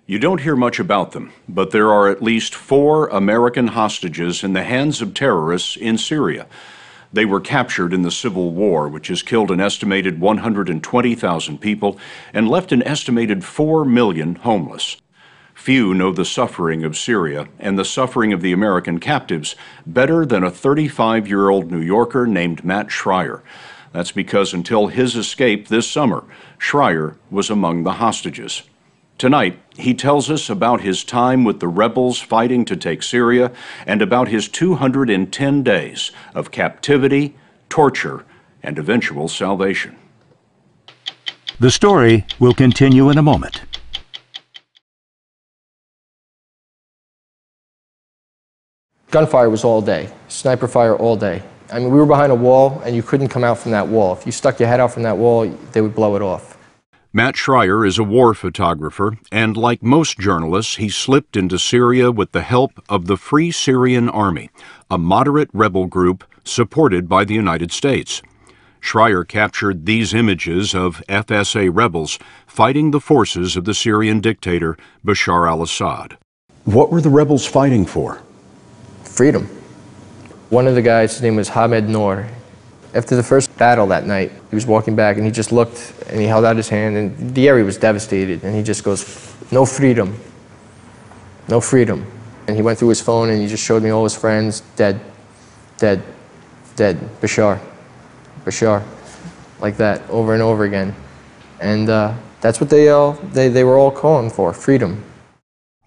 You don't hear much about them, but there are at least 4 American hostages in the hands of terrorists in Syria. They were captured in the Civil War, which has killed an estimated 120,000 people and left an estimated 4 million homeless. Few know the suffering of Syria and the suffering of the American captives better than a 35-year-old New Yorker named Matt Schreier. That's because until his escape this summer, Schreier was among the hostages. Tonight, he tells us about his time with the rebels fighting to take Syria and about his 210 days of captivity, torture, and eventual salvation. The story will continue in a moment. Gunfire was all day, sniper fire all day. I mean, we were behind a wall and you couldn't come out from that wall. If you stuck your head out from that wall, they would blow it off. Matt Schreier is a war photographer, and like most journalists, he slipped into Syria with the help of the Free Syrian Army, a moderate rebel group supported by the United States. Schreier captured these images of FSA rebels fighting the forces of the Syrian dictator Bashar al-Assad. What were the rebels fighting for? Freedom. One of the guys, his name was Hamed Noor. After the first battle that night, he was walking back and he just looked and he held out his hand and the area was devastated and he just goes, "No freedom, no freedom." And he went through his phone and he just showed me all his friends, dead, dead, dead, Bashar, Bashar, like that over and over again. And that's what they were all calling for, freedom.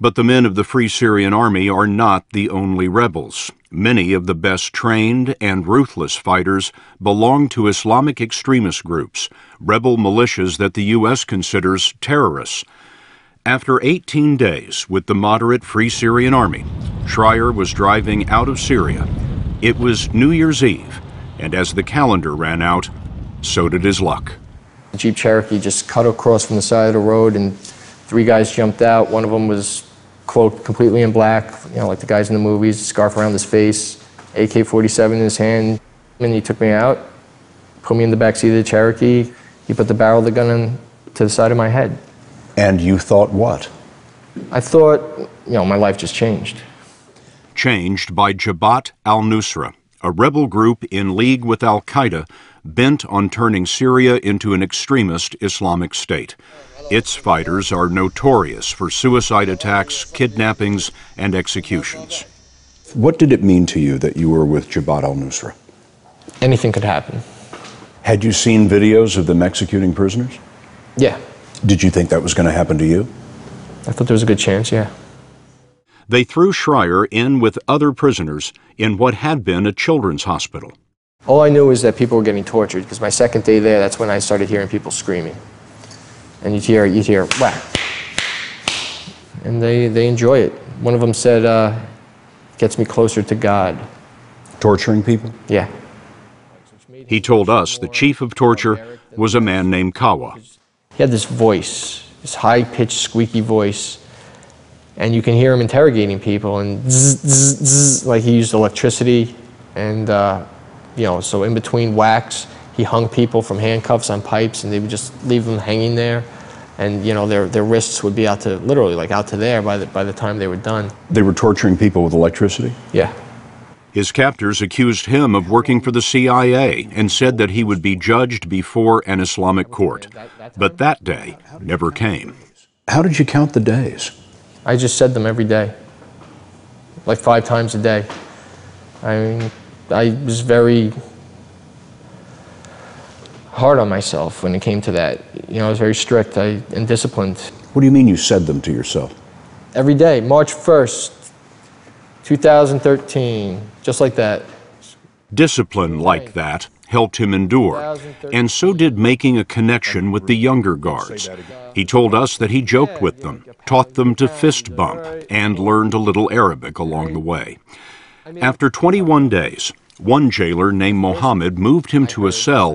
But the men of the Free Syrian Army are not the only rebels. Many of the best trained and ruthless fighters belong to Islamic extremist groups, rebel militias that the U.S. considers terrorists. After 18 days with the moderate Free Syrian Army, Schreier was driving out of Syria. It was New Year's Eve, and as the calendar ran out, so did his luck. The Jeep Cherokee just cut across from the side of the road and 3 guys jumped out. One of them was cloaked completely in black, you know, like the guys in the movies, scarf around his face, AK-47 in his hand. And he took me out, put me in the backseat of the Cherokee. He put the barrel of the gun to the side of my head. And you thought what? I thought, you know, my life just changed. Changed by Jabhat al-Nusra, a rebel group in league with al-Qaeda bent on turning Syria into an extremist Islamic state. Its fighters are notorious for suicide attacks, kidnappings, and executions. What did it mean to you that you were with Jabhat al-Nusra? Anything could happen. Had you seen videos of them executing prisoners? Yeah. Did you think that was going to happen to you? I thought there was a good chance, yeah. They threw Schreier in with other prisoners in what had been a children's hospital. All I knew was that people were getting tortured, because my second day there, that's when I started hearing people screaming. And you'd hear, whack. And they enjoy it. One of them said, gets me closer to God. Torturing people? Yeah. He told us the chief of torture was a man named Kawa. He had this voice, this high-pitched, squeaky voice, and you can hear him interrogating people, and zzz, zzz, zzz, like he used electricity, and you know, so in between whacks, he hung people from handcuffs on pipes, and they would just leave them hanging there, and you know, their wrists would be out to literally like out to there by the time they were done. They were torturing people with electricity? Yeah. His captors accused him of working for the CIA and said that he would be judged before an Islamic court. But that day never came. How did you count the days? I just said them every day, like 5 times a day. I mean, I was very hard on myself when it came to that. You know, I was very strict and disciplined. What do you mean you said them to yourself? Every day, March 1st, 2013, just like that. Discipline like that helped him endure, and so did making a connection with the younger guards. He told us that he joked with them, taught them to fist bump, and learned a little Arabic along the way. After 21 days, one jailer named Mohammed moved him to a cell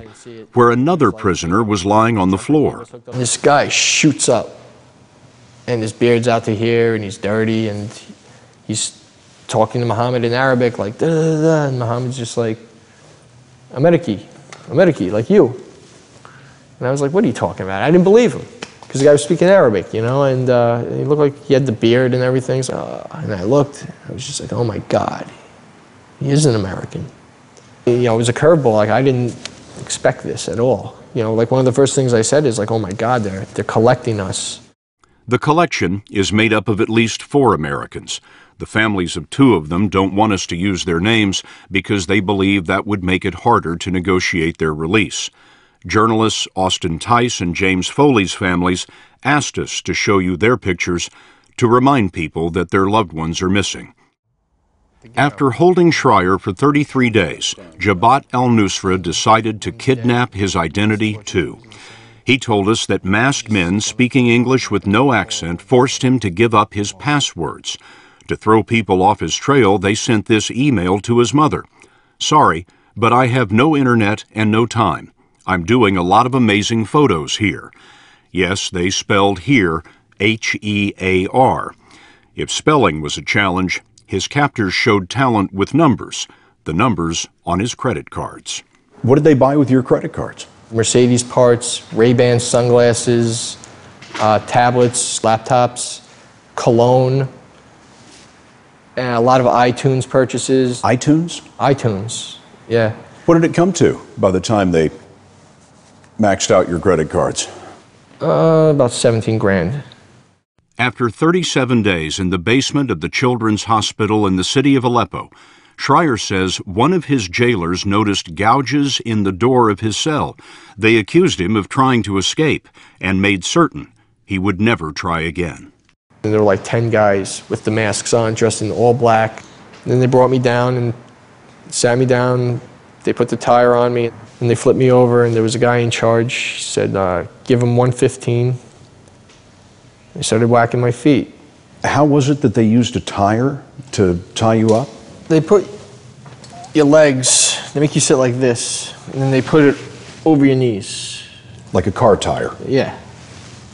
where another prisoner was lying on the floor. This guy shoots up, and his beard's out to here, and he's dirty, and he's talking to Muhammad in Arabic, like, da, da, da, and Muhammad's just like, Ameriki, like you. And I was like, what are you talking about? I didn't believe him. because the guy was speaking Arabic, you know, and he looked like he had the beard and everything. So, and I looked, I was just like, oh my God, he is an American. You know, it was a curveball. Like, I didn't expect this at all. You know, like, one of the first things I said is like, oh my God, they're collecting us. The collection is made up of at least 4 Americans. The families of 2 of them don't want us to use their names because they believe that would make it harder to negotiate their release. Journalists Austin Tice and James Foley's families asked us to show you their pictures to remind people that their loved ones are missing. After holding Schreier for 33 days, Jabhat al-Nusra decided to kidnap his identity too. He told us that masked men speaking English with no accent forced him to give up his passwords. To throw people off his trail, they sent this email to his mother. "Sorry, but I have no internet and no time. I'm doing a lot of amazing photos here." Yes, they spelled here H-E-A-R. If spelling was a challenge, his captors showed talent with numbers, the numbers on his credit cards. What did they buy with your credit cards? Mercedes parts, Ray-Ban sunglasses, tablets, laptops, cologne, and a lot of iTunes purchases. iTunes? iTunes, yeah. What did it come to by the time they maxed out your credit cards? About 17 grand. After 37 days in the basement of the Children's Hospital in the city of Aleppo, Schreier says one of his jailers noticed gouges in the door of his cell. They accused him of trying to escape and made certain he would never try again. And there were like 10 guys with the masks on, dressed in all black. And then they brought me down and sat me down. They put the tire on me, and they flipped me over, and there was a guy in charge. He said, give him 115. They started whacking my feet. How was it that they used a tire to tie you up? They put your legs, they make you sit like this, and then they put it over your knees. Like a car tire? Yeah.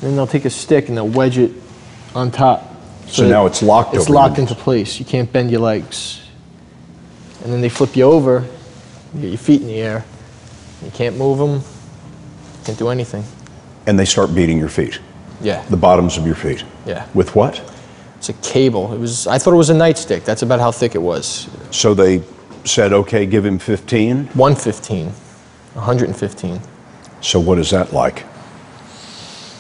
Then they'll take a stick and they'll wedge it on top. So now it's locked over. It's locked into place. You can't bend your legs. And then they flip you over, you get your feet in the air. You can't move them, can't do anything. And they start beating your feet? Yeah. The bottoms of your feet? Yeah. With what? It's a cable. I thought it was a nightstick. That's about how thick it was. So they said, okay, give him 15? 115. 115. So what is that like?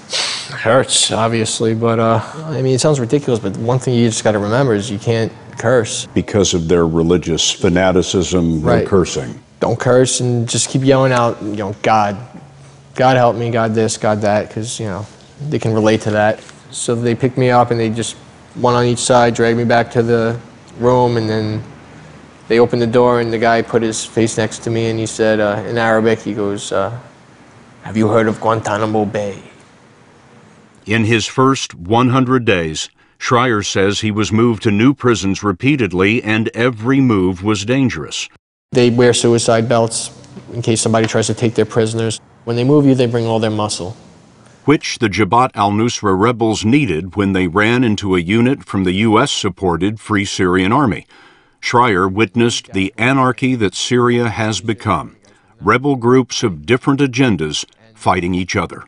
It hurts, obviously, but I mean, it sounds ridiculous, but one thing you just got to remember is you can't curse. Because of their religious fanaticism, Right. no cursing. Don't curse and just keep yelling out, you know, God help me, God this, God that, because, you know, they can relate to that. So they picked me up and they just, one on each side, dragged me back to the room, and then they opened the door and the guy put his face next to me and he said, in Arabic, he goes, have you heard of Guantanamo Bay? In his first 100 days, Schreier says he was moved to new prisons repeatedly and every move was dangerous. They wear suicide belts in case somebody tries to take their prisoners. When they move you, they bring all their muscle. Which the Jabhat al-Nusra rebels needed when they ran into a unit from the U.S.-supported Free Syrian Army. Schreier witnessed the anarchy that Syria has become. Rebel groups of different agendas fighting each other.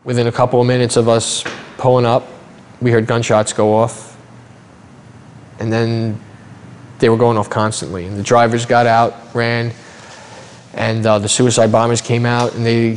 Within a couple of minutes of us pulling up, we heard gunshots go off. And then they were going off constantly. And the drivers got out, ran, and the suicide bombers came out and they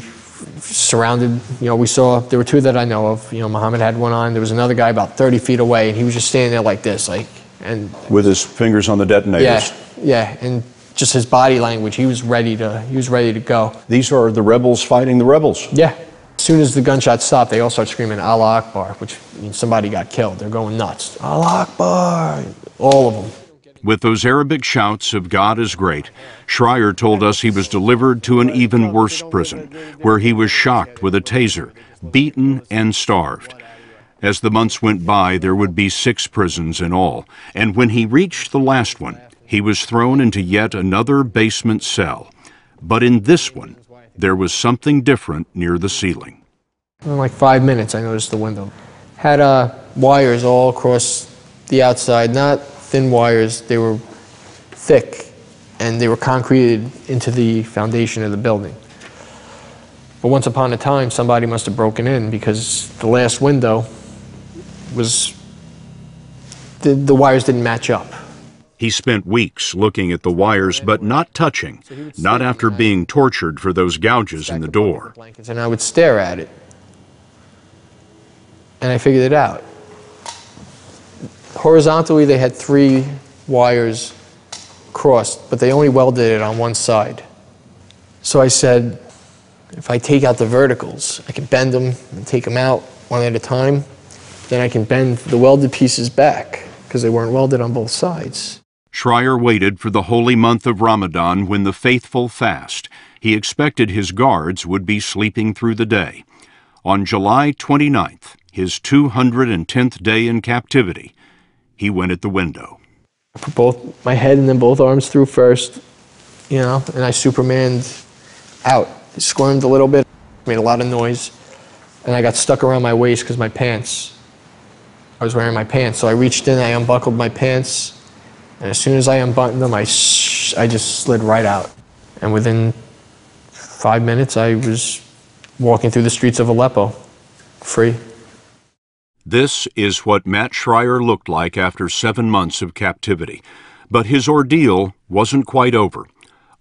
surrounded, you know, we saw, there were 2 that I know of. You know, Muhammad had one on. There was another guy about 30 feet away and he was just standing there like this, like, and With his fingers on the detonators? yeah, and just his body language, he was ready to go. These are the rebels fighting the rebels? Yeah. As soon as the gunshots stopped, they all start screaming Allah Akbar, which means somebody got killed. They're going nuts. Allah Akbar, all of them. With those Arabic shouts of God is great, Schreier told us he was delivered to an even worse prison, where he was shocked with a taser, beaten and starved. As the months went by, there would be 6 prisons in all, and when he reached the last one, he was thrown into yet another basement cell. But in this one, there was something different near the ceiling. In like 5 minutes, I noticed the window had wires all across the outside, not thin wires, they were thick, and they were concreted into the foundation of the building. But once upon a time, somebody must have broken in because the last window was, the wires didn't match up. He spent weeks looking at the wires but not touching, not after being tortured for those gouges in the door. And I would stare at it. And I figured it out. Horizontally, they had 3 wires crossed, but they only welded it on one side. So I said, if I take out the verticals, I can bend them and take them out one at a time. Then I can bend the welded pieces back because they weren't welded on both sides. Schreier waited for the holy month of Ramadan when the faithful fast. He expected his guards would be sleeping through the day. On July 29th, his 210th day in captivity, he went at the window. I put both my head and then both arms through first, you know, and I Supermaned out. It squirmed a little bit, made a lot of noise, and I got stuck around my waist because I was wearing my pants. So I reached in, I unbuckled my pants, and as soon as I unbuttoned them, I just slid right out. And within 5 minutes, I was walking through the streets of Aleppo, free. This is what Matt Schreier looked like after 7 months of captivity. But his ordeal wasn't quite over.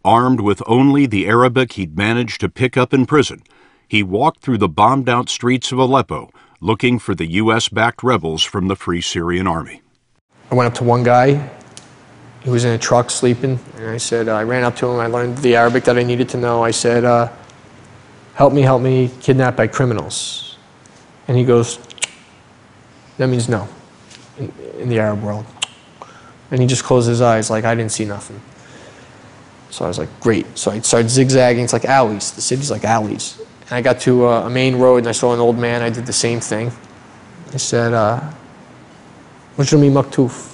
Armed with only the Arabic he'd managed to pick up in prison, he walked through the bombed-out streets of Aleppo, looking for the U.S.-backed rebels from the Free Syrian Army. I went up to one guy. He was in a truck sleeping, and I said, I ran up to him. I learned the Arabic that I needed to know. I said, help me, kidnapped by criminals. And he goes, that means no, in the Arab world. And he just closed his eyes like I didn't see nothing. So I was like, great. So I started zigzagging. It's like alleys. The city's like alleys. And I got to a main road, and I saw an old man. I did the same thing. I said, Mujrimi Maktuf,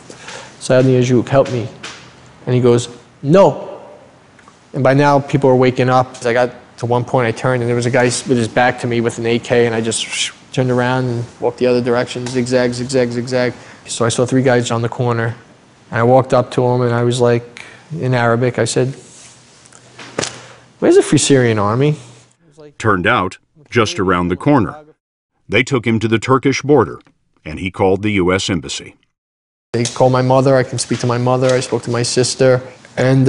Sayadni Ajuk, help me. And he goes, no. And by now, people are waking up. I got to one point, I turned, and there was a guy with his back to me with an AK, and I just turned around and walked the other direction, zigzag, zigzag, zigzag. So I saw 3 guys on the corner, and I walked up to them, and I was like, in Arabic, I said, where's the Free Syrian Army? Turned out, just around the corner. They took him to the Turkish border, and he called the U.S. Embassy. They called my mother. I can speak to my mother. I spoke to my sister. And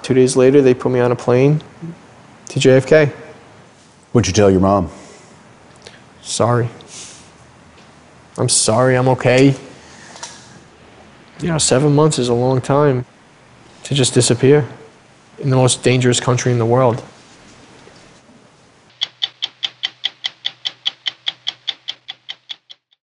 2 days later, they put me on a plane to JFK. What'd you tell your mom? Sorry. I'm sorry. I'm okay. You know, 7 months is a long time to just disappear in the most dangerous country in the world.